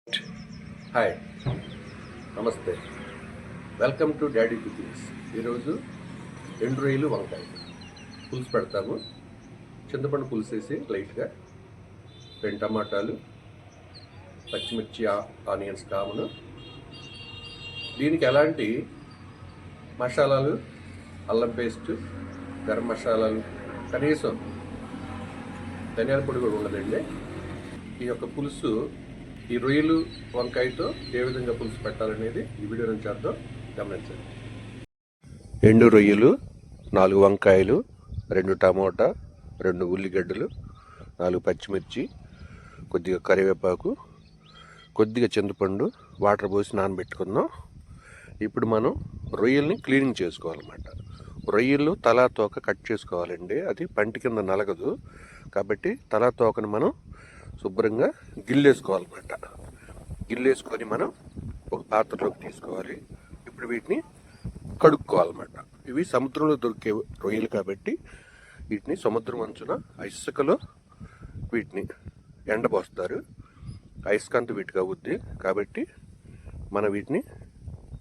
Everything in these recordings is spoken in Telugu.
హాయ్, నమస్తే. Welcome to daddy cookings. ఈరోజు ఎండు రొయ్యలు వంకాయ పులుసు పెడతాము. చింతపండు పులుసు వేసి లైట్గా 2 టమాటాలు, పచ్చిమిర్చి, ఆనియన్స్ కామను. దీనికి ఎలాంటి మసాలాలు, అల్లం పేస్ట్, గరం మసాలాలు, కనీసం ధనియాల పొడి కూడా ఉండదండి. ఈ యొక్క పులుసు ఈ రొయ్యలు వంకాయతో ఏ విధంగా పులుసు పెట్టాలనేది ఈ వీడియో నుంచి అర్థం గమనించండి. ఎండు రొయ్యలు, 4 వంకాయలు, 2 టమోటా, 2 ఉల్లిగడ్డలు, 4 పచ్చిమిర్చి, కొద్దిగా కరివేపాకు, కొద్దిగా చింతపండు, వాటర్ పోసి నానబెట్టుకుందాం. ఇప్పుడు మనం రొయ్యల్ని క్లీనింగ్ చేసుకోవాలన్నమాట. రొయ్యలు తలా తోక కట్ చేసుకోవాలండి. అది పంటి కింద నలగదు కాబట్టి తలా తోకను మనం శుభ్రంగా గిల్లేసుకోవాలన్నమాట. గిల్లేసుకొని మనం ఒక పాత్రలోకి తీసుకోవాలి. ఇప్పుడు వీటిని కడుక్కోవాలన్నమాట. ఇవి సముద్రంలో దొరికే రొయ్యలు కాబట్టి వీటిని సముద్రం అంచున ఇసుకలో వీటిని ఎండబోస్తారు. ఇసుకంతా వీటికి అవుద్ది కాబట్టి మనం వీటిని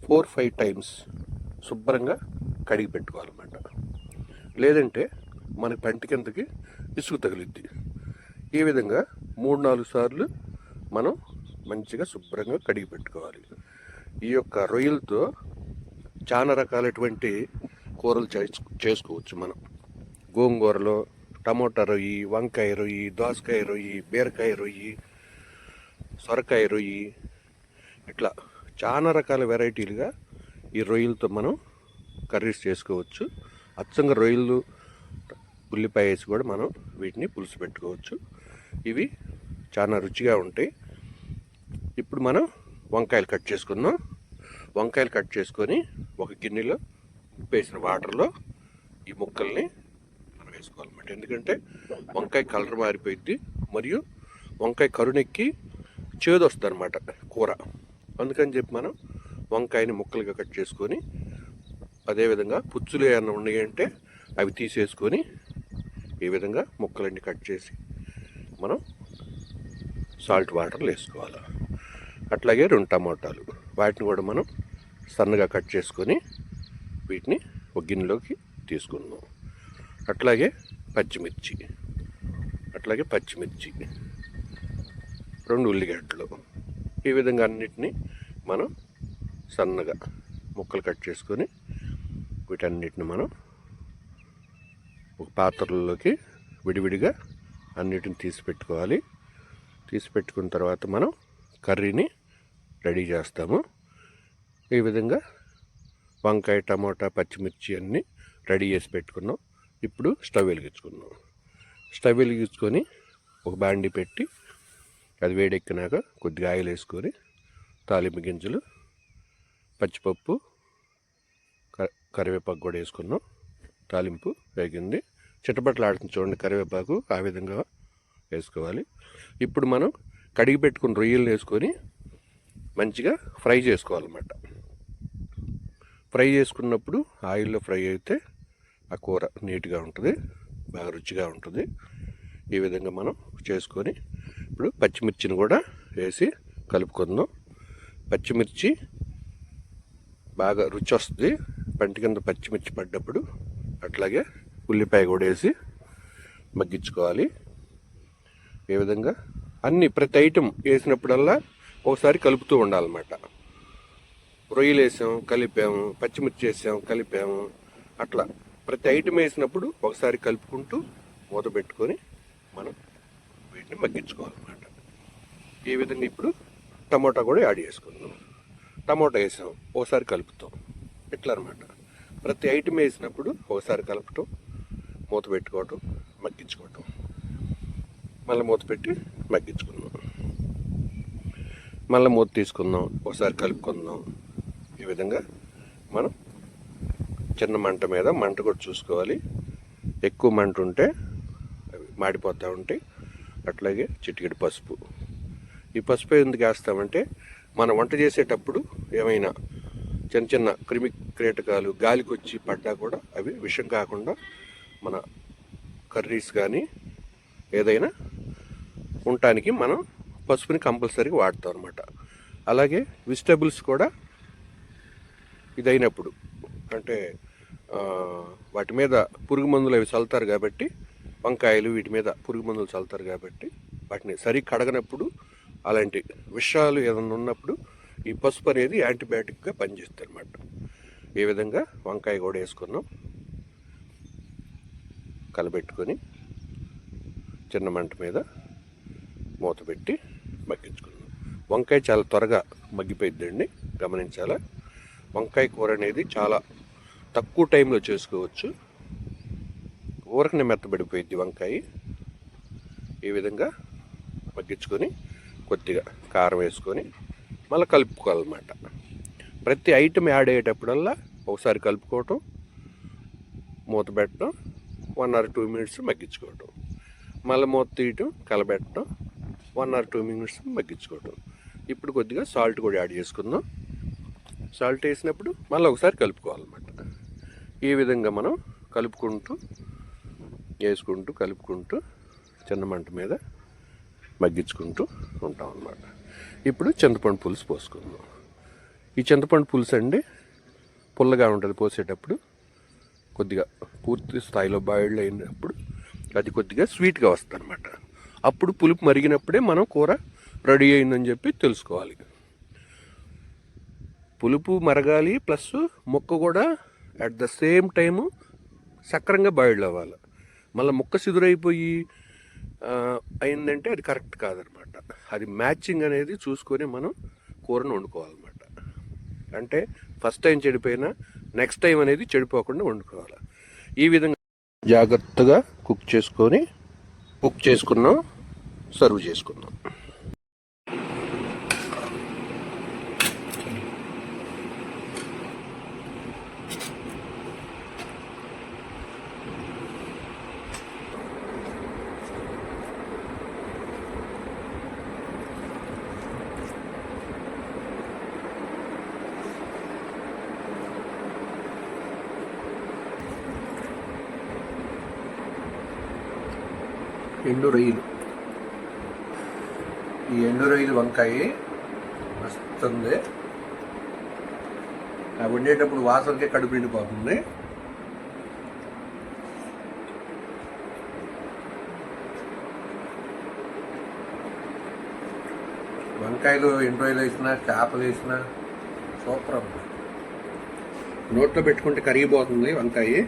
4-5 టైమ్స్ శుభ్రంగా కడిగి పెట్టుకోవాలన్నమాట. లేదంటే మన పంటి కిందకి ఇసుక తగిలిద్ది. ఈ విధంగా 3-4 సార్లు మనం మంచిగా శుభ్రంగా కడిగి పెట్టుకోవాలి. ఈ యొక్క రొయ్యలతో చాలా రకాలైనటువంటి కూరలు చేసుకోవచ్చు మనం. గోంగూరలో టమోటా రొయ్యి, వంకాయ రొయ్యి, దోసకాయ రొయ్యి, బీరకాయ రొయ్యి, సొరకాయ రొయ్యి, ఇట్లా చాలా రకాల వెరైటీలుగా ఈ రొయ్యలతో మనం కర్రీస్ చేసుకోవచ్చు. అచ్చంగా రొయ్యలు ఉల్లిపాయ వేసి కూడా మనం వీటిని పులుసు పెట్టుకోవచ్చు. ఇవి చాలా రుచిగా ఉంటాయి. ఇప్పుడు మనం వంకాయలు కట్ చేసుకుందాం. వంకాయలు కట్ చేసుకొని ఒక గిన్నెలో ఉప్పేసిన వాటర్లో ఈ ముక్కల్ని మనం వేసుకోవాలన్నమాట. ఎందుకంటే వంకాయ కలర్ మారిపోయింది, మరియు వంకాయ కరుణెక్కి చేదు వస్తుంది అన్నమాట కూర. అందుకని చెప్పి మనం వంకాయని ముక్కలుగా కట్ చేసుకొని, అదేవిధంగా పుచ్చులు ఏమన్నా ఉన్నాయంటే అవి తీసేసుకొని ఈ విధంగా ముక్కలన్నీ కట్ చేసి మనం సాల్ట్ వాటర్లు వేసుకోవాలి. అట్లాగే 2 టమాటాలు, వాటిని కూడా మనం సన్నగా కట్ చేసుకొని వీటిని ఒక గిన్నెలోకి తీసుకుందాం. అట్లాగే పచ్చిమిర్చి, 2 ఉల్లిగడ్డలు, ఈ విధంగా అన్నిటినీ మనం సన్నగా ముక్కలు కట్ చేసుకొని వీటన్నిటిని మనం ఒక పాత్రలోకి విడివిడిగా అన్నిటిని తీసి పెట్టుకోవాలి. తీసి పెట్టుకున్న తర్వాత మనం కర్రీని రెడీ చేస్తాము. ఈ విధంగా వంకాయ, టమోటా, పచ్చిమిర్చి అన్నీ రెడీ చేసి పెట్టుకున్నాం. ఇప్పుడు స్టవ్ వెలిగించుకొని ఒక బాండి పెట్టి అది వేడెక్కినాక కొద్దిగా ఆయిల్ వేసుకొని తాలింపు గింజలు, పచ్చిపప్పు, కరివేపాకు కూడా వేసుకున్నాం. తాలింపు వేగింది, చిట్టపట్లు ఆడుతుంది చూడండి కరివేపాకు, ఆ విధంగా వేసుకోవాలి. ఇప్పుడు మనం కడిగి పెట్టుకున్న రొయ్యలు వేసుకొని మంచిగా ఫ్రై చేసుకోవాలన్నమాట. ఫ్రై చేసుకున్నప్పుడు ఆయిల్లో ఫ్రై అయితే ఆ కూర నీట్గా ఉంటుంది, బాగా రుచిగా ఉంటుంది. ఈ విధంగా మనం చేసుకొని ఇప్పుడు పచ్చిమిర్చిని కూడా వేసి కలుపుకుందాం. పచ్చిమిర్చి బాగా రుచి వస్తుంది పంటి కింద పచ్చిమిర్చి పడ్డప్పుడు. అట్లాగే ఉల్లిపాయ కూడా వేసి మగ్గించుకోవాలి. ఈ విధంగా ప్రతి ఐటెం వేసినప్పుడల్లా ఒకసారి కలుపుతూ ఉండాలన్నమాట. రొయ్యలు వేసాం, కలిపాము, పచ్చిమిర్చి వేసాం, కలిపాము, అట్లా ప్రతి ఐటెం వేసినప్పుడు ఒకసారి కలుపుకుంటూ మూత పెట్టుకొని మనం వీటిని మగ్గించుకోవాలన్నమాట. ఈ విధంగా ఇప్పుడు టమోటా కూడా యాడ్ చేసుకుందాం. టమోటా వేసాం, ఒకసారి కలుపుతాం, ఇట్లా అనమాట. ప్రతి ఐటెం వేసినప్పుడు ఒకసారి కలపటం, మూత పెట్టుకోవటం, మగ్గించుకోవటం, మళ్ళీ మూత పెట్టి మగ్గించుకుందాం, మళ్ళీ మూత తీసుకుందాం, ఒకసారి కలుపుకుందాం. ఈ విధంగా మనం చిన్న మంట మీద మంట కూడా చూసుకోవాలి. ఎక్కువ మంట ఉంటే అవి మాడిపోతూ ఉంటాయి. అట్లాగే చిటికెడు పసుపు. ఈ పసుపు ఎందుకు వేస్తామంటే మనం వంట చేసేటప్పుడు ఏమైనా చిన్న చిన్న క్రిమి కీటకాలు గాలికి వచ్చి పడ్డా కూడా అవి విషం కాకుండా మన కర్రీస్ కానీ ఏదైనా ఉండటానికి మనం పసుపుని కంపల్సరీగా వాడతాం అనమాట. అలాగే వెజిటబుల్స్ కూడా ఇదైనప్పుడు అంటే వాటి మీద పురుగు మందులు అవి చల్లుతారు కాబట్టి, వంకాయలు వీటి మీద పురుగు మందులు చల్లుతారు కాబట్టి వాటిని సరిగ్గా కడగనప్పుడు అలాంటి విషయాలు ఏదైనా ఉన్నప్పుడు ఈ పసుపు అనేది యాంటీబయాటిక్గా పనిచేస్తుంది అనమాట. ఈ విధంగా వంకాయ కూడా వేసుకున్నాం, కలబెట్టుకొని చిన్న మంట మీద మూత పెట్టి మగ్గించుకున్నాం. వంకాయ చాలా త్వరగా మగ్గిపోయిద్దండి, గమనించాలా. వంకాయ కూర అనేది చాలా తక్కువ టైంలో చేసుకోవచ్చు, ఊరకనే మెత్తబడిపోయిద్ది వంకాయ. ఈ విధంగా మగ్గించుకొని కొద్దిగా కారం వేసుకొని మళ్ళీ కలుపుకోవాలన్నమాట. ప్రతి ఐటెం యాడ్ అయ్యేటప్పుడల్లా ఒకసారి కలుపుకోవటం, మూత పెట్టడం, 1 or 2 minutes మగ్గించుకోవటం, మళ్ళీ మూత తీయటం, కలబెట్టడం, 1 or 2 minutes మగ్గించుకోవటం. ఇప్పుడు కొద్దిగా సాల్ట్ కూడా యాడ్ చేసుకుందాం. సాల్ట్ వేసినప్పుడు మళ్ళీ ఒకసారి కలుపుకోవాలన్నమాట. ఈ విధంగా మనం కలుపుకుంటూ చిన్న మంట మీద మగ్గించుకుంటూ ఉంటాం అన్నమాట. ఇప్పుడు చింతపండు పులుసు పోసుకుందాం. ఈ చింతపండు పులుసు అండి పుల్లగా ఉంటుంది, పోసేటప్పుడు కొద్దిగా పూర్తి స్థాయిలో బాయిల్డ్ అయినప్పుడు అది కొద్దిగా స్వీట్గా వస్తుంది అనమాట. అప్పుడు పులుపు మరిగినప్పుడే మనం కూర రెడీ అయిందని చెప్పి తెలుసుకోవాలి. పులుపు మరగాలి, ప్లస్ ముక్క కూడా అట్ ద సేమ్ టైము సక్రంగా బాయిల్డ్ అవ్వాలి. మళ్ళీ ముక్క సిదురైపోయి అయిందంటే అది కరెక్ట్ కాదనమాట. అది మ్యాచింగ్ అనేది చూసుకొని మనం కూరను వండుకోవాలన్నమాట. అంటే ఫస్ట్ టైం చెడిపోయినా నెక్స్ట్ టైం అనేది చెడిపోకుండా వండుకోవాలి. ఈ విధంగా జాగ్రత్తగా కుక్ చేసుకున్నాం, సర్వ్ చేసుకున్నాం. ఎండు రొయ్యలు, ఈ ఎండు రొయ్యలు వంకాయ వస్తుంది. వండేటప్పుడు వాసనకే కడుపు నిండిపోతుంది. వంకాయలు ఎండు రొయ్యలు వేసినా, చేపలు వేసినా సూపర్ ఉంది. నోట్లో పెట్టుకుంటే కరిగిపోతుంది వంకాయ.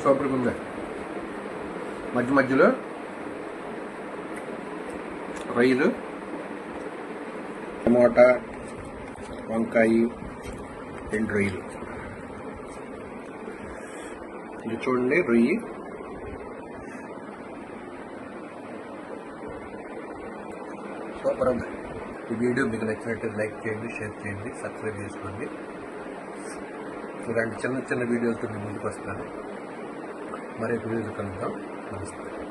సూపర్గా ఉంది. మధ్యలో రొయ్యలు, టమాటా, వంకాయ, ఎండు రొయ్యలు. ఇది చూడండి రొయ్యి. సూపర్ ఉంది. ఈ వీడియో మీకు నచ్చినట్టు లైక్ చేయండి, షేర్ చేయండి, సబ్స్క్రైబ్ చేసుకోండి. ఇలాంటి చిన్న వీడియోలతో నేను ముందుకు వస్తాను. మరొక వీడియోలో కలుద్దాం. నమస్తే.